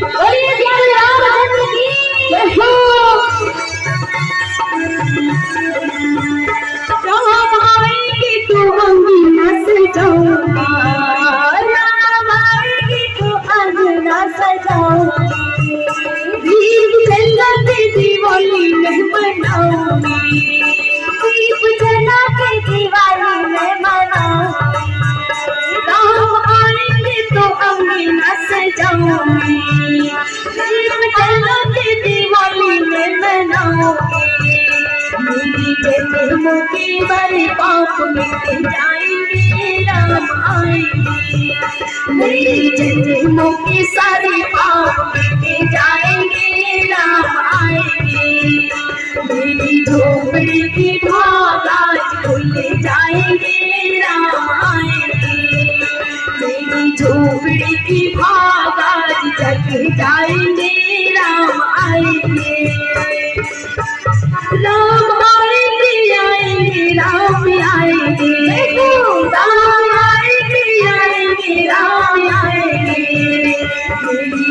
बोलिए श्री रामचंद्र की जय हो। राम आएंगे तो अंगना सजाऊंगा, राम आएंगे तो अंगना सजाऊंगी, दीप जला के दिवाली में मनाऊंगी, दीप जला के दिवाली में मनाऊंगी। राम आएंगे तो अंगना सजाऊंगी, दीप जला के दिवाली में मनाऊंगी, मेरी जन्मों के बड़े पाप मिट जाएंगे राम आएंगे, मेरी जन्मों के सारे पाप मिट जाएंगे राम आएंगे, मेरी झोपड़ी की भाग आज खुल जाएंगे राम आएंगे, मेरी झोपड़ी की भाग आज जग जाएंगे राम आएंगे।